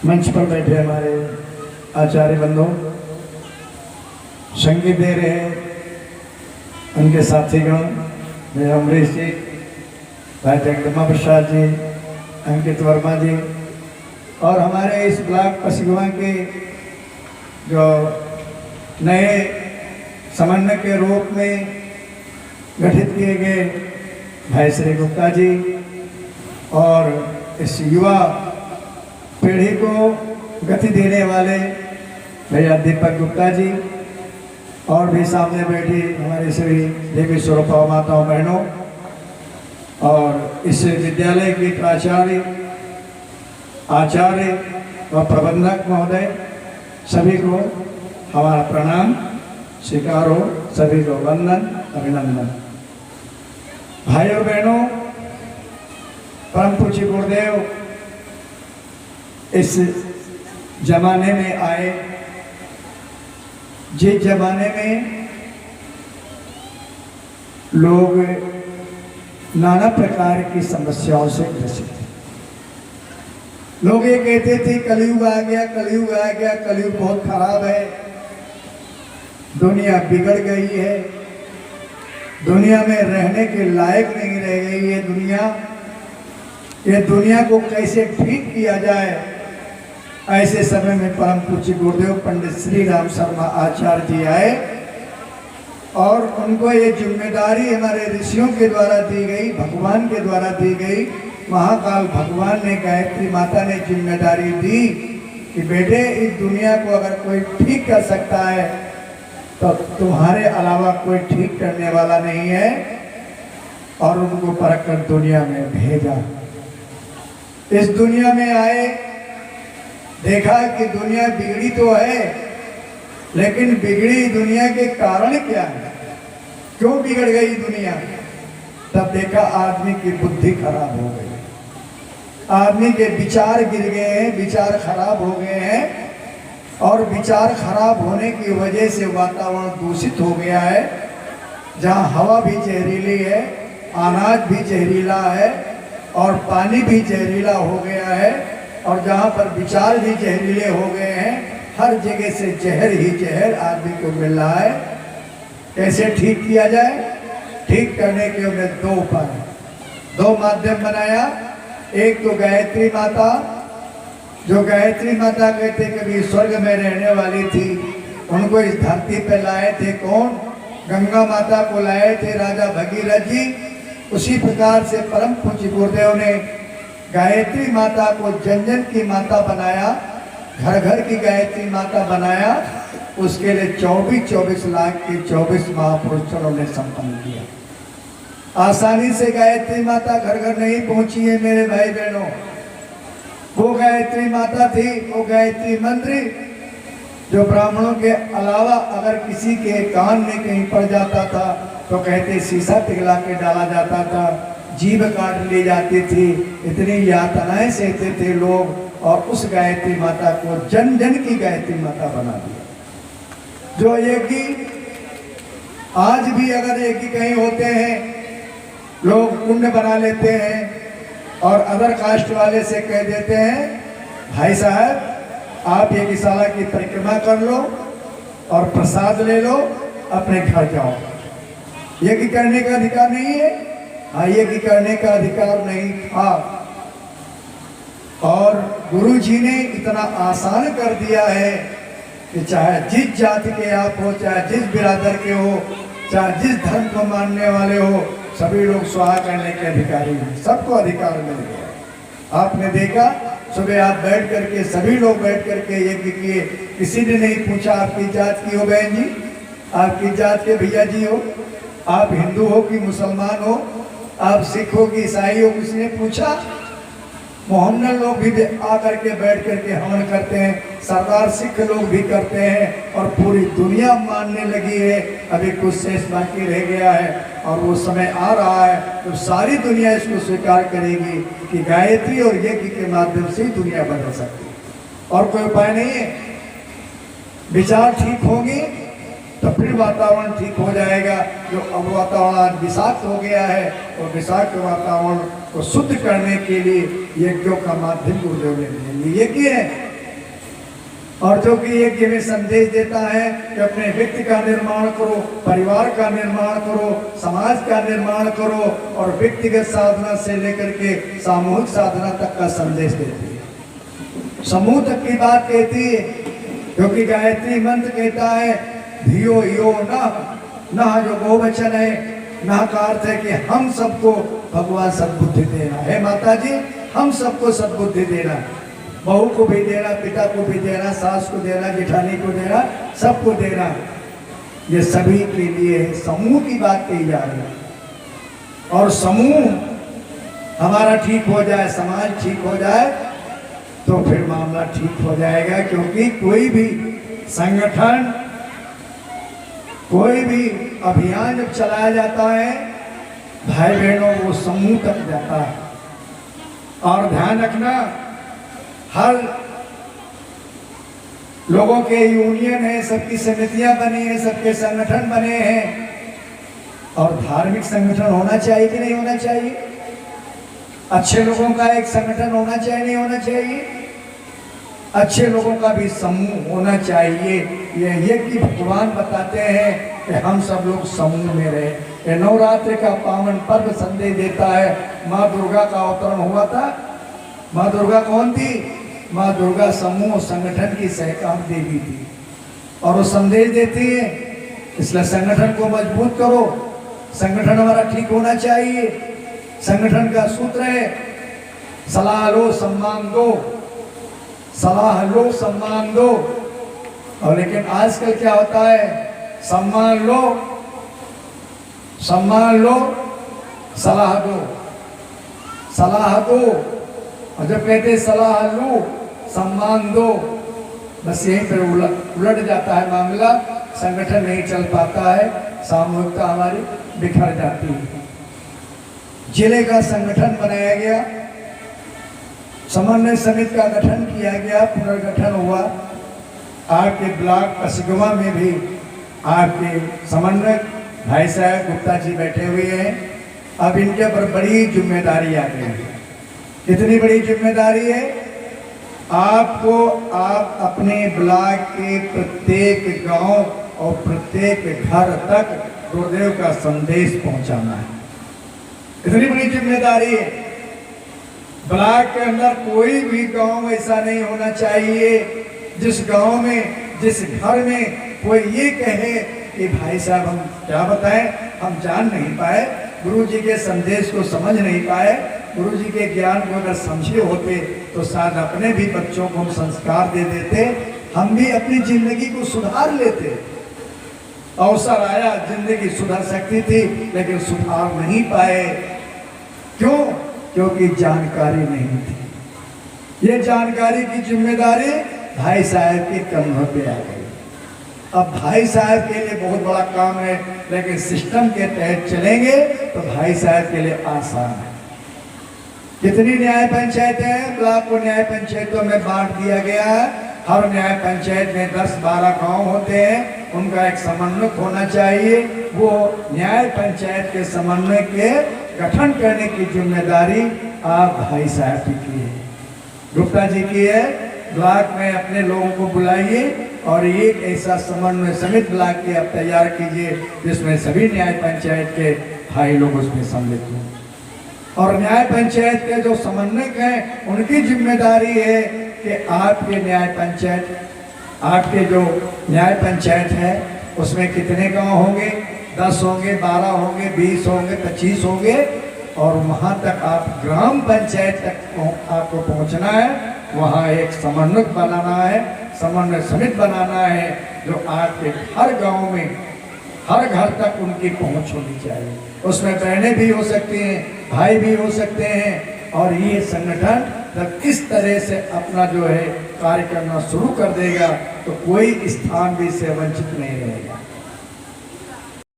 मंच पर बैठे हमारे आचार्य बंधु संगीत दे रहे हैं, उनके साथीगण मेरे अमरीश जी, भाई जगदम्बा प्रसाद जी, अंकित वर्मा जी और हमारे इस ब्लॉक पसिगुआ के जो नए समन्वय के रूप में गठित किए गए भाई श्री गुप्ता जी और इस युवा पीढ़ी को गति देने वाले भैया दीपक गुप्ता जी और भी सामने बैठी हमारी श्री देवी स्वरूपा माताओं बहनों और इस विद्यालय के प्राचार्य आचार्य व प्रबंधक महोदय सभी को हमारा प्रणाम स्वीकार हो, सभी को वंदन अभिनंदन। भाइयों बहनों, परम पूज्य गुरुदेव इस जमाने में आए, जिस जमाने में लोग नाना प्रकार की समस्याओं से ग्रसित थे। लोग ये कहते थे कलयुग आ गया, कलयुग आ गया, कलयुग बहुत खराब है, दुनिया बिगड़ गई है, दुनिया में रहने के लायक नहीं रह गई है दुनिया, ये दुनिया को कैसे ठीक किया जाए। ऐसे समय में परम पूज्य गुरुदेव पंडित श्री राम शर्मा आचार्य जी आए और उनको ये जिम्मेदारी हमारे ऋषियों के द्वारा दी गई, भगवान के द्वारा दी गई। महाकाल भगवान ने, गायत्री माता ने जिम्मेदारी दी कि बेटे इस दुनिया को अगर कोई ठीक कर सकता है तो तुम्हारे अलावा कोई ठीक करने वाला नहीं है, और उनको परख कर दुनिया में भेजा। इस दुनिया में आए, देखा कि दुनिया बिगड़ी तो है, लेकिन बिगड़ी दुनिया के कारण क्या है, क्यों बिगड़ गई दुनिया। तब देखा आदमी की बुद्धि खराब हो गई, आदमी के विचार गिर गए हैं, विचार खराब हो गए हैं, और विचार खराब होने की वजह से वातावरण दूषित हो गया है। जहाँ हवा भी जहरीली है, अनाज भी जहरीला है और पानी भी जहरीला हो गया है, और जहाँ पर विचार भी जहरीले हो गए हैं, हर जगह से जहर ही जहर आदमी को मिल रहा है। कैसे ठीक किया जाए? ठीक करने के उन्हें दो उपाय, दो माध्यम बनाया। एक तो गायत्री माता, जो गायत्री माता कहते कभी स्वर्ग में रहने वाली थी, उनको इस धरती पर लाए थे कौन? गंगा माता को लाए थे राजा भगीरथ जी। उसी प्रकार से परम पूज्य गुरुदेव ने गायत्री माता को जन जन की माता बनाया, घर घर की गायत्री माता बनाया। उसके लिए 24 लाख के 24 महापुरुषों ने संपन्न किया। आसानी से गायत्री माता घर घर नहीं पहुंची है मेरे भाई बहनों। वो गायत्री माता थी, वो गायत्री मंत्री जो ब्राह्मणों के अलावा अगर किसी के कान में कहीं पड़ जाता था तो कहते शीशा पिघला के डाला जाता था, जीभ काट ली जाती थी, इतनी यातनाएं सहते थे लोग। और उस गायत्री माता को जन जन की गायत्री माता बना दिया। जो यज्ञ आज भी अगर यज्ञ कहीं होते हैं, लोग कुंड बना लेते हैं और अदर कास्ट वाले से कह देते हैं भाई साहब आप यज्ञशाला की परिक्रमा कर लो और प्रसाद ले लो, अपने घर जाओ। यज्ञ करने का अधिकार नहीं है? हाँ, यज्ञ करने का अधिकार नहीं था। और गुरु जी ने इतना आसान कर दिया है कि चाहे जिस जाति के आप हो, चाहे जिस बिरादर के हो, चाहे जिस धर्म को मानने वाले हो, सभी लोग स्वाहा करने के अधिकारी हैं, सबको अधिकार मिल गया। आपने देखा सुबह आप बैठ करके, सभी लोग बैठ करके यज्ञ किए, किसी ने नहीं पूछा आपकी जात की हो बहन जी, आपकी जात के भैया जी हो, आप हिंदू हो कि मुसलमान हो, आप सिख हो कि ईसाई हो, किसी ने पूछा? मोहम्मद लोग भी आकर के बैठ करके हवन करते हैं, सरदार सिख लोग भी करते हैं, और पूरी दुनिया मानने लगी है। अभी कुछ शेष बाकी रह गया है और वो समय आ रहा है तो सारी दुनिया इसको स्वीकार करेगी कि गायत्री और यज्ञ के माध्यम से ही दुनिया बदल सकती है, और कोई उपाय नहीं है। विचार ठीक होंगे तो फिर वातावरण ठीक हो जाएगा। जो अब वातावरण आज विषाक्त हो गया है, और विषाक्त वातावरण को शुद्ध करने के लिए यज्ञों का माध्यम गुरुदेव ने दिया। यज्ञ है और जो कि एक ये संदेश देता है कि अपने व्यक्ति का निर्माण करो, परिवार का निर्माण करो, समाज का निर्माण करो, और व्यक्तिगत साधना से लेकर के सामूहिक साधना तक का संदेश देती है। समूह तक की बात कहती है, क्योंकि गायत्री मंत्र कहता है धियो यो न जो बहुवचन है, न का अर्थ है कि हम सबको भगवान सद्बुद्धि देना है। माता जी, हम सबको सद्बुद्धि देना, बहू को भी देना, पिता को भी देना, सास को देना, जेठानी को देना, सबको देना। ये सभी के लिए समूह की बात कही जा रही है। और समूह हमारा ठीक हो जाए, समाज ठीक हो जाए, तो फिर मामला ठीक हो जाएगा। क्योंकि कोई भी संगठन, कोई भी अभियान जब चलाया जाता है भाई बहनों, वो समूह तक जाता है। और ध्यान रखना, हर लोगों के यूनियन है, सबकी समितियां बनी है, सबके संगठन बने हैं। और धार्मिक संगठन होना चाहिए कि नहीं होना चाहिए? अच्छे लोगों का एक संगठन होना चाहिए, नहीं होना चाहिए? अच्छे लोगों का भी समूह होना चाहिए। ये कि भगवान बताते हैं कि हम सब लोग समूह में रहे। ये नवरात्रि का पावन पर्व संदेश देता है। माँ दुर्गा का अवतरण हुआ था। माँ दुर्गा कौन थी? माँ दुर्गा समूह संगठन की सहकार देवी थी, और वो संदेश देती है। इसलिए संगठन को मजबूत करो, संगठन हमारा ठीक होना चाहिए। संगठन का सूत्र है सलाह लो सम्मान दो, सलाह लो सम्मान दो। और लेकिन आजकल क्या होता है, सम्मान लो सलाह दो, सलाह दो, और जब कहते सलाह लो सम्मान दो, बस यहीं पर उलट जाता है मामला। संगठन नहीं चल पाता है, सामूहिकता हमारी बिखर जाती है। जिले का संगठन बनाया गया, समन्वय समिति का गठन किया गया, पुनर्गठन हुआ। आपके ब्लॉक कसिगवा में भी आपके समन्वयक भाई साहब गुप्ता जी बैठे हुए हैं। अब इनके ऊपर बड़ी जिम्मेदारी आ गई है। कितनी बड़ी जिम्मेदारी है? आपको आप अपने ब्लॉक के प्रत्येक गांव और प्रत्येक घर तक गुरुदेव का संदेश पहुंचाना है। इतनी बड़ी जिम्मेदारी है। ब्लॉक के अंदर कोई भी गांव ऐसा नहीं होना चाहिए जिस गांव में, जिस घर में कोई ये कहे कि भाई साहब हम क्या बताएं, हम जान नहीं पाए, गुरु जी के संदेश को समझ नहीं पाए, गुरु जी के ज्ञान को अगर समझे होते तो शायद अपने भी बच्चों को हम संस्कार दे देते, हम भी अपनी जिंदगी को सुधार लेते। अवसर आया, जिंदगी सुधर सकती थी, लेकिन सुधार नहीं पाए। क्यों? क्योंकि जानकारी नहीं थी। ये जानकारी की जिम्मेदारी भाई साहब के कंधों पे आ गई। अब भाई साहब के लिए बहुत बड़ा काम है, लेकिन सिस्टम के तहत चलेंगे तो भाई साहब के लिए आसान है। कितनी न्याय पंचायतें हैं? ब्लॉक को न्याय पंचायतों में बांट दिया गया है। हर न्याय पंचायत में 10-12 गांव होते हैं, उनका एक समन्वयक होना चाहिए। वो न्याय पंचायत के समन्वय के गठन करने की जिम्मेदारी आप भाई साहब की है, गुप्ता जी की है। ब्लॉक में अपने लोगों को बुलाइए और एक ऐसा समन्वय समिति ब्लॉक के आप तैयार कीजिए जिसमें सभी न्याय पंचायत के भाई लोग उसमें सम्मिलित हों। और न्याय पंचायत के जो समन्वयक हैं उनकी जिम्मेदारी है कि आपके न्याय पंचायत, आपके जो न्याय पंचायत है उसमें कितने गांव होंगे? 10 होंगे, 12 होंगे, 20 होंगे, 25 होंगे, और वहां तक आप ग्राम पंचायत तक आपको पहुंचना है। वहाँ एक समन्वयक बनाना है, समन्वय समिति बनाना है, जो आपके हर गांव में, हर घर तक उनकी पहुंच होनी चाहिए। उसमें बहनें भी हो सकती हैं, भाई भी हो सकते हैं। और ये संगठन जब इस तरह से अपना जो है कार्य करना शुरू कर देगा तो कोई स्थान भी इससे वंचित नहीं रहेगा।